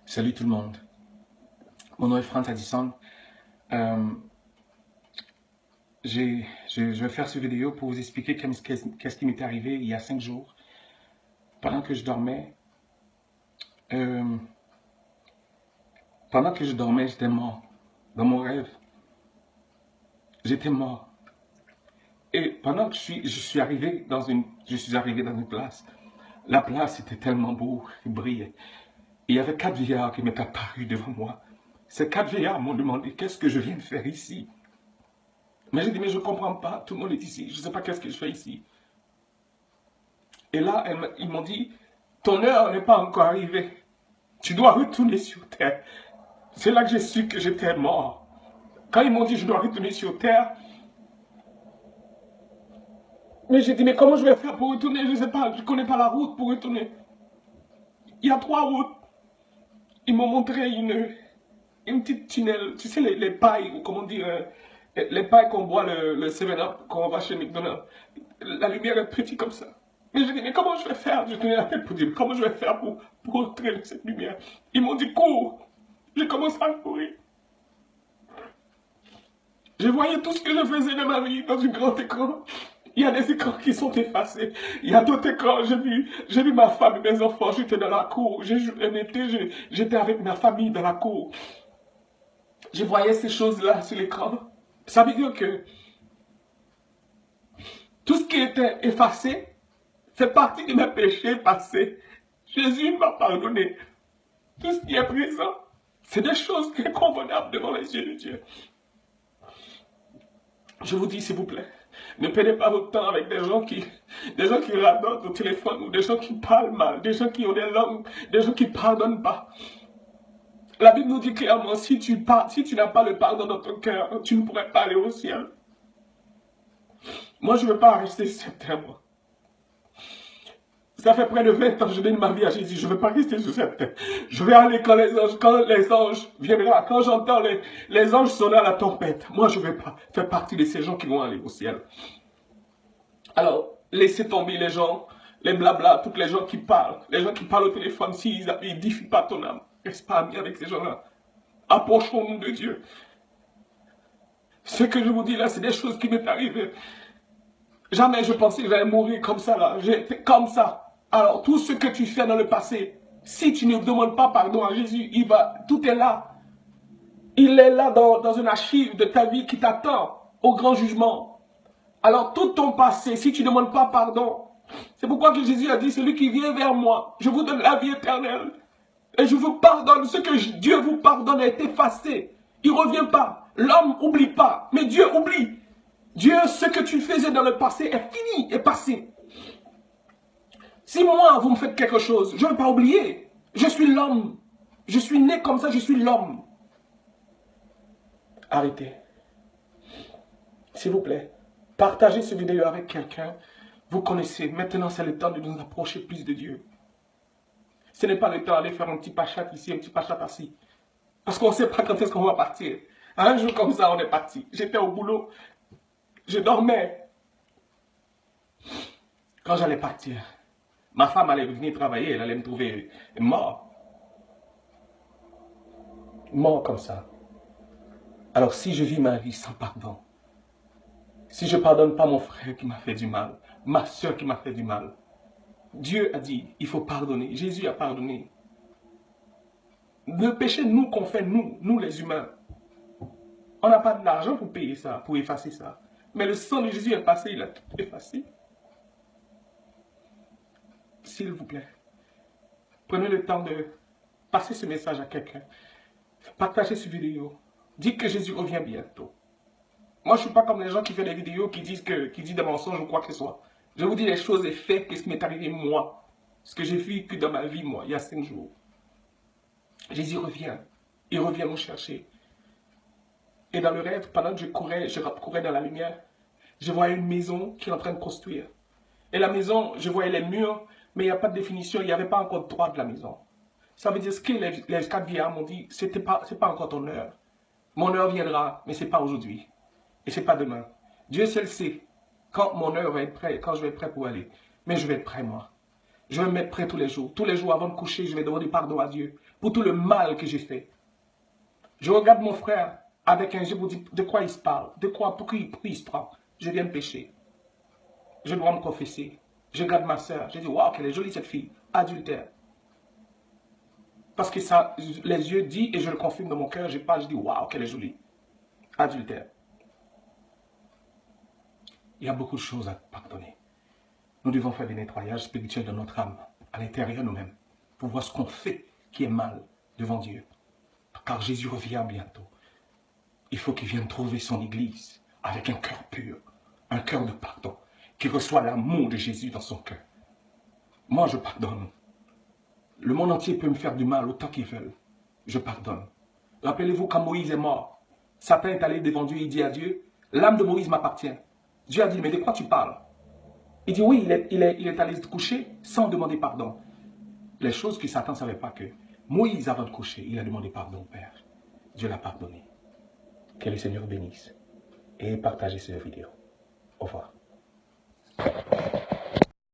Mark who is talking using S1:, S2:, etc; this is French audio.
S1: Salut tout le monde. Mon nom est Franz Addison. Euh, je vais faire cette vidéo pour vous expliquer qu'est-ce qui m'est arrivé il y a 5 jours. Pendant que je dormais, euh, j'étais mort. Dans mon rêve, j'étais mort. Et pendant que je suis arrivé dans une place. La place était tellement beau, il brillait. Il y avait 4 vieillards qui m'étaient apparus devant moi. Ces 4 vieillards m'ont demandé qu'est-ce que je viens de faire ici. Mais j'ai dit, mais je ne comprends pas, tout le monde est ici, je ne sais pas qu'est-ce que je fais ici. Et là, ils m'ont dit, ton heure n'est pas encore arrivée. Tu dois retourner sur terre. C'est là que j'ai su que j'étais mort. Quand ils m'ont dit, je dois retourner sur terre, mais j'ai dit, mais comment je vais faire pour retourner? Je ne sais pas, je ne connais pas la route pour retourner. Il y a 3 routes. Ils m'ont montré une petite tunnel, tu sais, les pailles, ou comment dire, les pailles qu'on boit le 7-Up, quand on va chez McDonald's. La lumière est petite comme ça. Mais je dis, mais comment je vais faire? Je tenais la tête pour dire, comment je vais faire pour entrer dans cette lumière? Ils m'ont dit, cours. J'ai commencé à courir. Je voyais tout ce que je faisais de ma vie dans un grand écran. Il y a des écrans qui sont effacés. Il y a d'autres écrans. J'ai vu ma femme et mes enfants. J'étais dans la cour. J'étais avec ma famille dans la cour. Je voyais ces choses-là sur l'écran. Ça veut dire que tout ce qui était effacé fait partie de mes péchés passés. Jésus m'a pardonné. Tout ce qui est présent, c'est des choses inconvenables devant les yeux de Dieu. Je vous dis, s'il vous plaît, ne perdez pas votre temps avec des gens qui radotent au téléphone, ou des gens qui parlent mal, des gens qui ont des langues, des gens qui ne pardonnent pas. La Bible nous dit clairement, si tu n'as pas le pardon dans ton cœur, tu ne pourrais pas aller au ciel. Moi, je ne veux pas rester sur cette terre, moi. Ça fait près de 20 ans que je donne ma vie à Jésus. Je ne veux pas rester sur cette terre. Je vais aller quand les anges viendront. Quand j'entends les anges sonner à la tempête. Moi, je ne vais pas faire partie de ces gens qui vont aller au ciel. Alors, laissez tomber les gens, les blabla, toutes les gens qui parlent au téléphone, s'ils n'édifient pas ton âme. Reste pas ami avec ces gens-là. Approchons-nous de Dieu. Ce que je vous dis là, c'est des choses qui m'est arrivées. Jamais je pensais que j'allais mourir comme ça là. J'étais comme ça. Alors, tout ce que tu fais dans le passé, si tu ne demandes pas pardon à Jésus, tout est là. Il est là dans une archive de ta vie qui t'attend au grand jugement. Alors, tout ton passé, si tu ne demandes pas pardon, c'est pourquoi que Jésus a dit, celui qui vient vers moi, je vous donne la vie éternelle. Et je vous pardonne. Ce que Dieu vous pardonne est effacé. Il ne revient pas. L'homme n'oublie pas, mais Dieu oublie. Dieu, ce que tu faisais dans le passé est fini, est passé. Si moi, vous me faites quelque chose, je ne vais pas oublier. Je suis l'homme. Je suis né comme ça, je suis l'homme. Arrêtez. S'il vous plaît, partagez cette vidéo avec quelqu'un. Vous connaissez, maintenant c'est le temps de nous approcher plus de Dieu. Ce n'est pas le temps d'aller faire un petit pachat ici, un petit pachat ici. Parce qu'on ne sait pas quand est-ce qu'on va partir. Un jour comme ça, on est parti. J'étais au boulot. Je dormais. Quand j'allais partir, ma femme allait venir travailler, elle allait me trouver mort. Mort comme ça. Alors si je vis ma vie sans pardon, si je ne pardonne pas mon frère qui m'a fait du mal, ma soeur qui m'a fait du mal, Dieu a dit, il faut pardonner. Jésus a pardonné. Le péché, nous, qu'on fait, nous les humains, on n'a pas de l'argent pour payer ça, pour effacer ça. Mais le sang de Jésus est passé, il a tout effacé. S'il vous plaît, prenez le temps de passer ce message à quelqu'un. Partagez cette vidéo. Dites que Jésus revient bientôt. Moi, je ne suis pas comme les gens qui font des vidéos qui disent des mensonges ou quoi que ce soit. Je vous dis les choses et faits, ce qui m'est arrivé moi. Ce que j'ai vécu dans ma vie, moi, il y a 5 jours. Jésus revient. Il revient nous chercher. Et dans le rêve, pendant que je courais dans la lumière, je voyais une maison qui est en train de construire. Et la maison, je voyais les murs, mais il n'y a pas de définition, il n'y avait pas encore de droit de la maison. Ça veut dire ce que les 4 vieillards m'ont dit, ce n'est pas encore ton heure. Mon heure viendra, mais ce n'est pas aujourd'hui. Et ce n'est pas demain. Dieu seul sait quand mon heure va être prêt, quand je vais être prêt pour aller. Mais je vais être prêt, moi. Je vais me mettre prêt tous les jours. Tous les jours avant de coucher, je vais demander pardon à Dieu pour tout le mal que j'ai fait. Je regarde mon frère avec un yeux pour dire de quoi il se parle, de quoi, pourquoi il se prend. Je viens de pécher. Je dois me confesser. Je regarde ma soeur. Je dis, waouh, qu'elle est jolie cette fille. Adultère. Parce que ça, les yeux disent, et je le confirme dans mon cœur, je dis, waouh, qu'elle est jolie. Adultère. Il y a beaucoup de choses à pardonner. Nous devons faire des nettoyages spirituels de notre âme, à l'intérieur de nous-mêmes, pour voir ce qu'on fait qui est mal devant Dieu. Car Jésus revient bientôt. Il faut qu'il vienne trouver son Église avec un cœur pur, un cœur de pardon, qui reçoit l'amour de Jésus dans son cœur. Moi, je pardonne. Le monde entier peut me faire du mal autant qu'ils veulent. Je pardonne. Rappelez-vous quand Moïse est mort, Satan est allé devant Dieu et dit à Dieu, l'âme de Moïse m'appartient. Dieu a dit, mais de quoi tu parles? Il dit, oui, il est allé se coucher sans demander pardon. Les choses que Satan ne savait pas que Moïse, avant de coucher, il a demandé pardon au Père. Dieu l'a pardonné. Que le Seigneur bénisse et partagez cette vidéo. Au revoir.